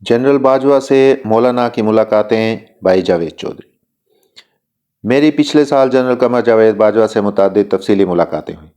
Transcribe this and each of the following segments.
General Bajwa से मौलाना की मुलाकातें बाई जावेद चौधरी। मेरी पिछले साल जनरल कमर जावेद बाजवा से मुताबिक तफसीली मुलाकातें हुई।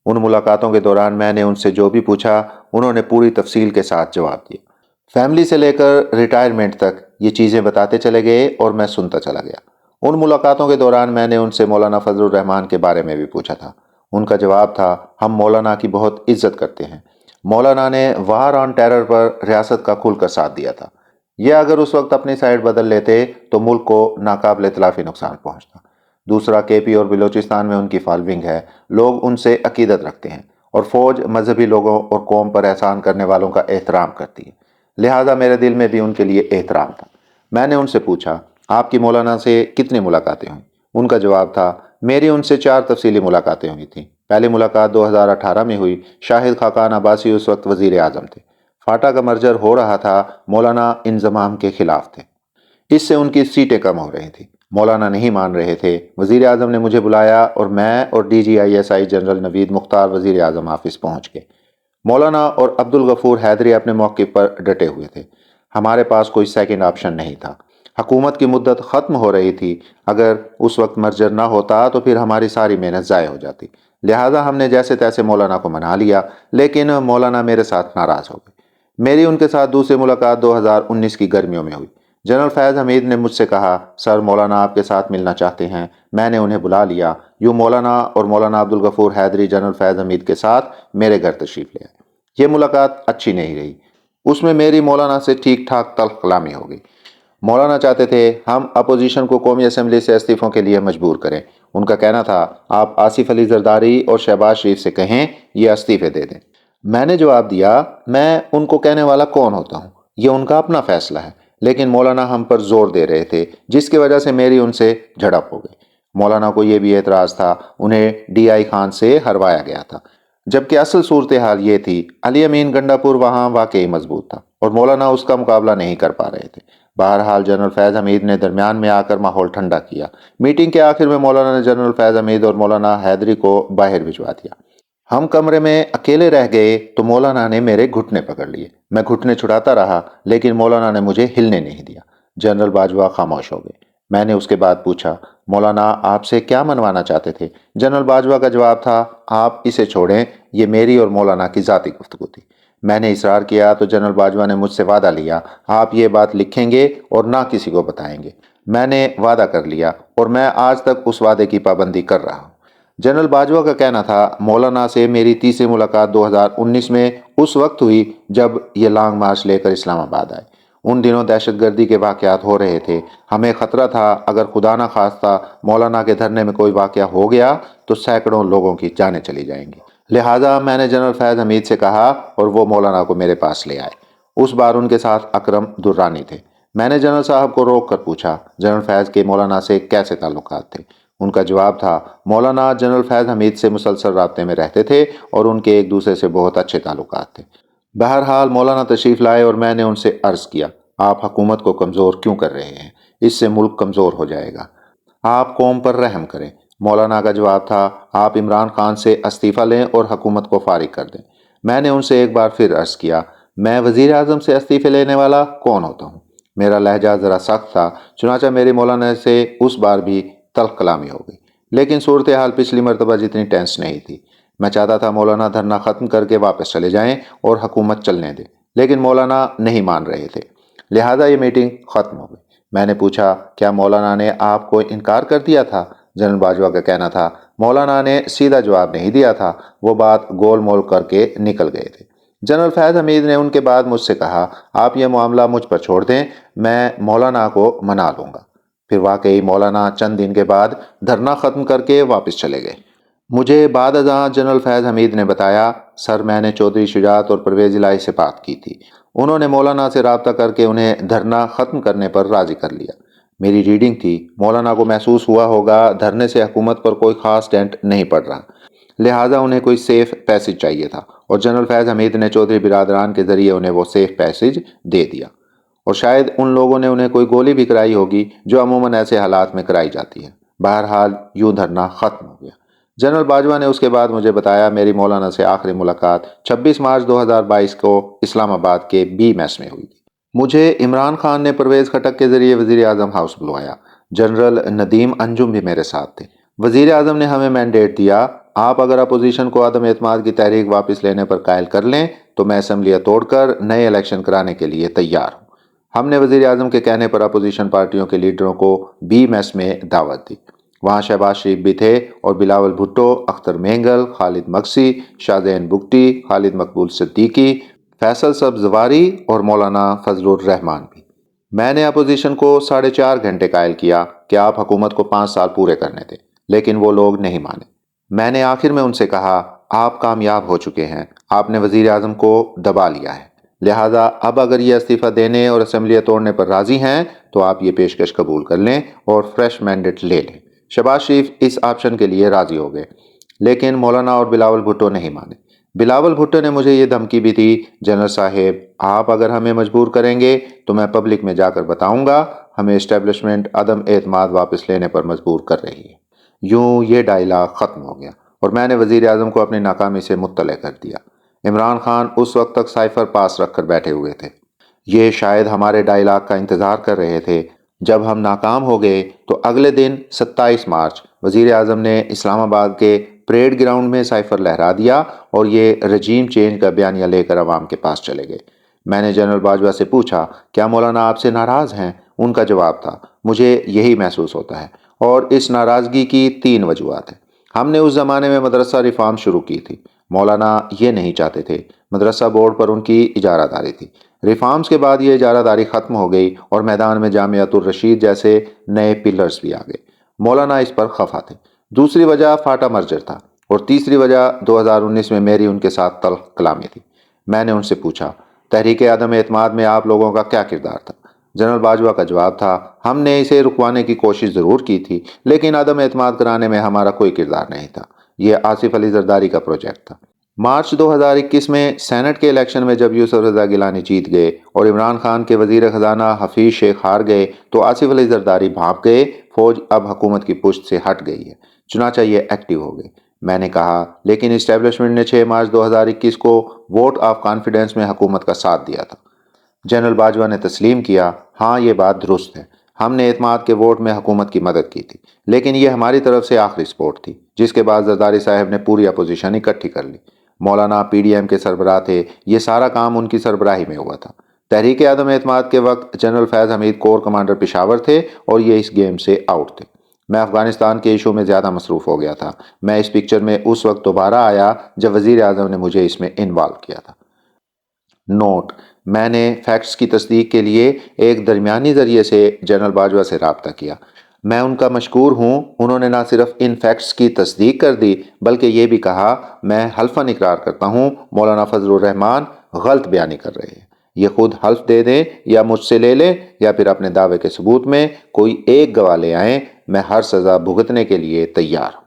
उन मुलाकातों के दौरान मैंने उनसे जो भी पूछा उन्होंने पूरी तफसील के साथ जवाब दिया। फैमिली से लेकर रिटायरमेंट तक ये चीज़ें बताते चले गए और मैं सुनता चला गया। उन मुलाकातों के दौरान मैंने उनसे मौलाना फजलुर रहमान के बारे में भी पूछा था। उनका जवाब था, हम मौलाना की बहुत इज्जत करते हैं। मौलाना ने वार ऑन टेरर पर रियासत का खुलकर साथ दिया था। ये अगर उस वक्त अपनी साइड बदल लेते तो मुल्क को नाकाबिल इतलाफी नुकसान पहुंचता। दूसरा, केपी और बलूचिस्तान में उनकी फॉलोइंग है, लोग उनसे अकीदत रखते हैं और फौज मजहबी लोगों और कौम पर एहसान करने वालों का एहतराम करती है। लिहाजा मेरे दिल में भी उनके लिए एहतराम था। मैंने उनसे पूछा, आपकी मौलाना से कितनी मुलाकातें हुई? उनका जवाब था, मेरी उनसे 4 तफसीली मुलाकातें हुई थी। पहली मुलाकात 2018 में हुई। शाहिद खाकान अब्बासी उस वक्त वजीर आजम थे। फाटा का मर्जर हो रहा था, मौलाना इंजमाम के खिलाफ थे। इससे उनकी सीटें कम हो रही थी। मौलाना नहीं मान रहे थे। वजीर आजम ने मुझे बुलाया और मैं और DGISI जनरल नवीद मुख्तार वजीर आजम ऑफिस पहुंच गए। मौलाना और अब्दुल गफूर हैदरी अपने मौके पर डटे हुए थे। हमारे पास कोई सेकंड ऑप्शन नहीं था। हुकूमत की मुद्दत ख़त्म हो रही थी। अगर उस वक्त मर्जर ना होता तो फिर हमारी सारी मेहनत ज़ाय हो जाती। लिहाजा हमने जैसे तैसे मौलाना को मना लिया, लेकिन मौलाना मेरे साथ नाराज़ हो गए। मेरी उनके साथ दूसरी मुलाकात 2019 की गर्मियों में हुई। जनरल फैज़ हमीद ने मुझसे कहा, सर मौलाना आपके साथ मिलना चाहते हैं। मैंने उन्हें बुला लिया। यूँ मौलाना और मौलाना अब्दुल गफूर हैदरी जनरल फैज़ हमीद के साथ मेरे घर तशरीफ़ ले आए। ये मुलाकात अच्छी नहीं रही। उसमें मेरी मौलाना से ठीक ठाक तल्ख कलामी हो गई। मौलाना चाहते थे हम अपोजिशन को कौमी असम्बली से इस्तीफ़ों के लिए मजबूर करें। उनका कहना था, आप आसिफ अली जरदारी और शहबाज शरीफ से कहें ये इस्तीफ़े दे दें। मैंने जवाब दिया, मैं उनको कहने वाला कौन होता हूँ, ये उनका अपना फैसला है। लेकिन मौलाना हम पर जोर दे रहे थे, जिसकी वजह से मेरी उनसे झड़प हो गई। मौलाना को यह भी एतराज़ था, उन्हें DI खान से हरवाया गया था, जबकि असल सूरत हाल ये थी, अली अमीन गंडापुर वहाँ वाकई मजबूत था और मौलाना उसका मुकाबला नहीं कर पा रहे थे। बहरहाल जनरल फैज़ हमीद ने दरमियान में आकर माहौल ठंडा किया। मीटिंग के आखिर में मौलाना ने जनरल फैज़ हमीद और मौलाना हैदरी को बाहर भिजवा दिया। हम कमरे में अकेले रह गए तो मौलाना ने मेरे घुटने पकड़ लिए। मैं घुटने छुड़ाता रहा, लेकिन मौलाना ने मुझे हिलने नहीं दिया। जनरल बाजवा खामोश हो गए। मैंने उसके बाद पूछा, मौलाना आपसे क्या मनवाना चाहते थे? जनरल बाजवा का जवाब था, आप इसे छोड़ें, ये मेरी और मौलाना की ज़ाती गुफ्तगू थी। मैंने इसरार किया तो जनरल बाजवा ने मुझसे वादा लिया, आप ये बात लिखेंगे और ना किसी को बताएंगे। मैंने वादा कर लिया और मैं आज तक उस वादे की पाबंदी कर रहा हूँ। जनरल बाजवा का कहना था, मौलाना से मेरी तीसरी मुलाकात 2019 में उस वक्त हुई जब ये लॉन्ग मार्च लेकर इस्लामाबाद आए। उन दिनों दहशतगर्दी के वाक़यात हो रहे थे। हमें ख़तरा था, अगर खुदा ना खास्ता मौलाना के धरने में कोई वाक़या हो गया तो सैकड़ों लोगों की जानें चली जाएंगी। लिहाजा मैंने जनरल फैज़ हमीद से कहा और वो मौलाना को मेरे पास ले आए। उस बार उनके साथ अकरम दुर्रानी थे। मैंने जनरल साहब को रोक कर पूछा, जनरल फैज़ के मौलाना से कैसे ताल्लुकात थे? उनका जवाब था, मौलाना जनरल फैज़ हमीद से मुसलसल राब्ते में रहते थे और उनके एक दूसरे से बहुत अच्छे ताल्लुकात थे। बहरहाल मौलाना तशरीफ़ लाए और मैंने उनसे अर्ज़ किया, आप हुकूमत को कमज़ोर क्यों कर रहे हैं? इससे मुल्क कमज़ोर हो जाएगा। आप कौम पर रहम करें। मौलाना का जवाब था, आप इमरान खान से इस्तीफ़ा लें और हुकूमत को फारिग कर दें। मैंने उनसे एक बार फिर अर्ज़ किया, मैं वज़ीर आज़म से इस्तीफ़े लेने वाला कौन होता हूँ? मेरा लहजा ज़रा सख्त था, चुनांचे मेरी मौलाना से उस बार भी तल्ख कलामी हो गई। लेकिन सूरत हाल पिछली मरतबा जितनी टेंस नहीं थी। मैं चाहता था मौलाना धरना ख़त्म करके वापस चले जाएं और हुकूमत चलने दें, लेकिन मौलाना नहीं मान रहे थे। लिहाजा ये मीटिंग ख़त्म हो गई। मैंने पूछा, क्या मौलाना ने आपको इनकार कर दिया था? जनरल बाजवा का कहना था, मौलाना ने सीधा जवाब नहीं दिया था, वो बात गोल मोल करके निकल गए थे। जनरल फैज़ हमीद ने उनके बाद मुझसे कहा, आप ये मामला मुझ पर छोड़ दें, मैं मौलाना को मना लूँगा। फिर वाकई मौलाना चंद दिन के बाद धरना ख़त्म करके वापस चले गए। मुझे बाद अज़ां जनरल फैज़ हमीद ने बताया, सर मैंने चौधरी शुजात और परवेज़ इलाही से बात की थी। उन्होंने मौलाना से रब्ता करके उन्हें धरना ख़त्म करने पर राज़ी कर लिया। मेरी रीडिंग थी, मौलाना को महसूस हुआ होगा धरने से हुकूमत पर कोई ख़ास डेंट नहीं पड़ रहा, लिहाजा उन्हें कोई सेफ पैसेज चाहिए था और जनरल फैज़ हमीद ने चौधरी बिरादरान के ज़रिए उन्हें वो सेफ पैसेज दे दिया। और शायद उन लोगों ने उन्हें कोई गोली भी कराई होगी, जो अमूमन ऐसे हालात में कराई जाती है। बहरहाल यूं धरना ख़त्म हो गया। जनरल बाजवा ने उसके बाद मुझे बताया, मेरी मौलाना से आखिरी मुलाकात 26 मार्च 2022 को इस्लामाबाद के B मैस में हुई थी। مجھے عمران خان نے پرویز خٹک کے ذریعے وزیر اعظم ہاؤس بلوایا۔ جنرل ندیم انجم بھی میرے ساتھ تھے۔ وزیر اعظم نے ہمیں مینڈیٹ دیا، آپ اگر اپوزیشن کو عدم اعتماد کی تحریک واپس لینے پر قائل کر لیں تو میں اسمبلیاں توڑ کر نئے الیکشن کرانے کے لیے تیار ہوں۔ ہم نے وزیر اعظم کے کہنے پر اپوزیشن پارٹیوں کے لیڈروں کو بی میس میں دعوت دی۔ وہاں شہباز شریف بھی تھے اور بلاول بھٹو، اختر مینگل، خالد مکسی، شاہزین بگٹی، خالد مقبول صدیقی، فیصل سبزواری اور مولانا فضل الرحمان بھی۔ میں نے اپوزیشن کو 4.5 گھنٹے قائل کیا کہ آپ حکومت کو 5 سال پورے کرنے دیں، لیکن وہ لوگ نہیں مانے۔ میں نے آخر میں ان سے کہا، آپ کامیاب ہو چکے ہیں، آپ نے وزیر اعظم کو دبا لیا ہے، لہٰذا اب اگر یہ استعفیٰ دینے اور اسمبلیاں توڑنے پر راضی ہیں تو آپ یہ پیشکش قبول کر لیں اور فریش مینڈیٹ لے لیں۔ شہباز شریف اس آپشن کے لیے راضی ہو گئے، لیکن مولانا اور بلاول بھٹو نہیں مانے۔ بلاول بھٹو نے مجھے یہ دھمکی بھی دی، جنرل صاحب آپ اگر ہمیں مجبور کریں گے تو میں پبلک میں جا کر بتاؤں گا ہمیں اسٹیبلشمنٹ عدم اعتماد واپس لینے پر مجبور کر رہی ہے۔ یوں یہ ڈائلاگ ختم ہو گیا اور میں نے وزیر اعظم کو اپنی ناکامی سے مطلع کر دیا۔ عمران خان اس وقت تک سائفر پاس رکھ کر بیٹھے ہوئے تھے۔ یہ شاید ہمارے ڈائلاگ کا انتظار کر رہے تھے۔ جب ہم ناکام ہو گئے تو اگلے دن 27 مارچ وزیر اعظم نے اسلام آباد کے پریڈ گراؤنڈ میں سائفر لہرا دیا اور یہ رجیم چینج کا بیانیہ لے کر عوام کے پاس چلے گئے۔ میں نے جنرل باجوہ سے پوچھا، کیا مولانا آپ سے ناراض ہیں؟ ان کا جواب تھا، مجھے یہی محسوس ہوتا ہے، اور اس ناراضگی کی 3 وجوہات ہیں۔ ہم نے اس زمانے میں مدرسہ ریفارم شروع کی تھی۔ مولانا یہ نہیں چاہتے تھے، مدرسہ بورڈ پر ان کی اجارہ داری تھی۔ ریفارمز کے بعد یہ اجارہ داری ختم ہو گئی اور میدان میں جامعۃ الرشید جیسے نئے پلرز بھی آ گئے۔ مولانا اس پر خفا تھے۔ دوسری وجہ فاٹا مرجر تھا اور تیسری وجہ 2019 میں میری ان کے ساتھ تلخ کلامی تھی۔ میں نے ان سے پوچھا، تحریک عدم اعتماد میں آپ لوگوں کا کیا کردار تھا؟ جنرل باجوہ کا جواب تھا، ہم نے اسے رکوانے کی کوشش ضرور کی تھی، لیکن عدم اعتماد کرانے میں ہمارا کوئی کردار نہیں تھا۔ یہ آصف علی زرداری کا پروجیکٹ تھا۔ مارچ 2021 میں سینٹ کے الیکشن میں جب یوسف رضا گیلانی جیت گئے اور عمران خان کے وزیر خزانہ حفیظ شیخ ہار گئے تو آصف علی زرداری بھاپ گئے، فوج اب حکومت کی پشت سے ہٹ گئی ہے، چنانچہ یہ ایکٹیو ہو گئے۔ میں نے کہا، لیکن اسٹیبلشمنٹ نے 6 مارچ 2021 کو ووٹ آف کانفیڈنس میں حکومت کا ساتھ دیا تھا۔ جنرل باجوہ نے تسلیم کیا، ہاں یہ بات درست ہے، ہم نے اعتماد کے ووٹ میں حکومت کی مدد کی تھی، لیکن یہ ہماری طرف سے آخری سپورٹ تھی، جس کے بعد زرداری صاحب نے پوری اپوزیشن اکٹھی کر لی۔ مولانا پی ڈی ایم کے سربراہ تھے، یہ سارا کام ان کی سربراہی میں ہوا تھا۔ تحریک عدم اعتماد کے وقت جنرل فیض حمید کور کمانڈر پشاور تھے اور یہ اس گیم سے آؤٹ تھے۔ میں افغانستان کے ایشو میں زیادہ مصروف ہو گیا تھا۔ میں اس پکچر میں اس وقت دوبارہ آیا جب وزیر اعظم نے مجھے اس میں انوالو کیا تھا۔ نوٹ: میں نے فیکٹس کی تصدیق کے لیے ایک درمیانی ذریعے سے جنرل باجوہ سے رابطہ کیا۔ میں ان کا مشکور ہوں، انہوں نے نہ صرف ان فیکٹس کی تصدیق کر دی بلکہ یہ بھی کہا، میں حلفاً اقرار کرتا ہوں مولانا فضل الرحمان غلط بیانی کر رہے ہیں۔ یہ خود حلف دے دیں یا مجھ سے لے لیں یا پھر اپنے دعوے کے ثبوت میں کوئی ایک گواہ لے آئیں، میں ہر سزا بھگتنے کے لیے تیار ہوں۔